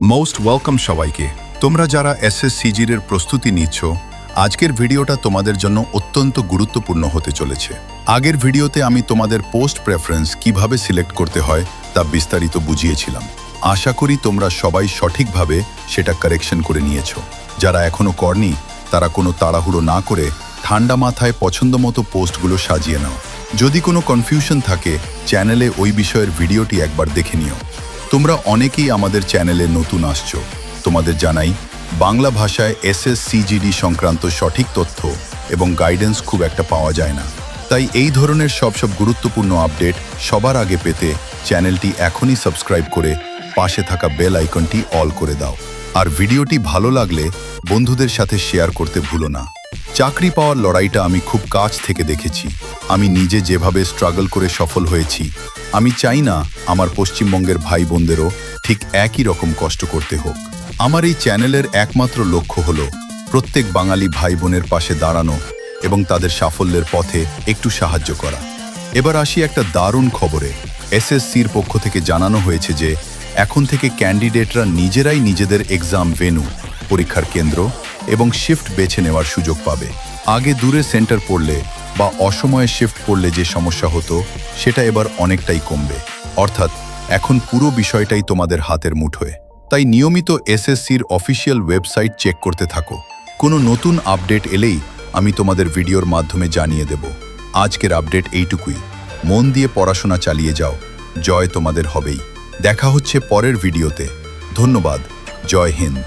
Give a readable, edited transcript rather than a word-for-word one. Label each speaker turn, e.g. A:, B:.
A: Most welcome সবাইকে। তোমরা যারা এসএসসিজির এর প্রস্তুতি নিচ্ছ, আজকের ভিডিওটা তোমাদের জন্য অত্যন্ত গুরুত্বপূর্ণ হতে চলেছে। আগের ভিডিওতে আমি তোমাদের পোস্ট প্রেফারেন্স কিভাবে সিলেক্ট করতে হয় তা বিস্তারিত বুঝিয়েছিলাম। আশা করি তোমরা সবাই সঠিকভাবে সেটা কারেকশন করে নিয়েছো। যারা এখনো করনি তারা কোনো তাড়াহুড়ো না করে ঠান্ডা মাথায় পছন্দমতো পোস্টগুলো সাজিয়ে নাও। যদি কোনো কনফিউশন থাকে চ্যানেলে ওই বিষয়ের ভিডিওটি একবার দেখে নিও। তোমরা অনেকেই আমাদের চ্যানেলে নতুন আসছো। তোমাদের জানাই, বাংলা ভাষায় এসএসসিজিডি সংক্রান্ত সঠিক তথ্য এবং গাইডেন্স খুব একটা পাওয়া যায় না। তাই এই ধরনের সব গুরুত্বপূর্ণ আপডেট সবার আগে পেতে চ্যানেলটি এখনই সাবস্ক্রাইব করে পাশে থাকা বেল আইকনটি অল করে দাও। আর ভিডিওটি ভালো লাগলে বন্ধুদের সাথে শেয়ার করতে ভুলো না। চাকরি পাওয়ার লড়াইটা আমি খুব কাছ থেকে দেখেছি। আমি নিজে যেভাবে স্ট্রাগল করে সফল হয়েছি, আমি চাই না আমার পশ্চিমবঙ্গের ভাই বোনদেরও ঠিক একই রকম কষ্ট করতে হোক। আমার এই চ্যানেলের একমাত্র লক্ষ্য হলো প্রত্যেক বাঙালি ভাই বোনের পাশে দাঁড়ানো এবং তাদের সাফল্যের পথে একটু সাহায্য করা। এবার আসি একটা দারুণ খবরে। এসএসসির পক্ষ থেকে জানানো হয়েছে যে এখন থেকে ক্যান্ডিডেটরা নিজেরাই নিজেদের এক্সাম ভেন্যু, পরীক্ষার কেন্দ্র এবং শিফট বেছে নেওয়ার সুযোগ পাবে। আগে দূরে সেন্টার পড়লে বা অসময়ে শিফট পড়লে যে সমস্যা হতো সেটা এবার অনেকটাই কমবে। অর্থাৎ এখন পুরো বিষয়টাই তোমাদের হাতের মুঠোয়। তাই নিয়মিত এসএসসির অফিসিয়াল ওয়েবসাইট চেক করতে থাকো। কোনো নতুন আপডেট এলেই আমি তোমাদের ভিডিওর মাধ্যমে জানিয়ে দেব। আজকের আপডেট এইটুকুই। মন দিয়ে পড়াশোনা চালিয়ে যাও, জয় তোমাদের হবেই। দেখা হচ্ছে পরের ভিডিওতে। ধন্যবাদ। জয় হিন্দ।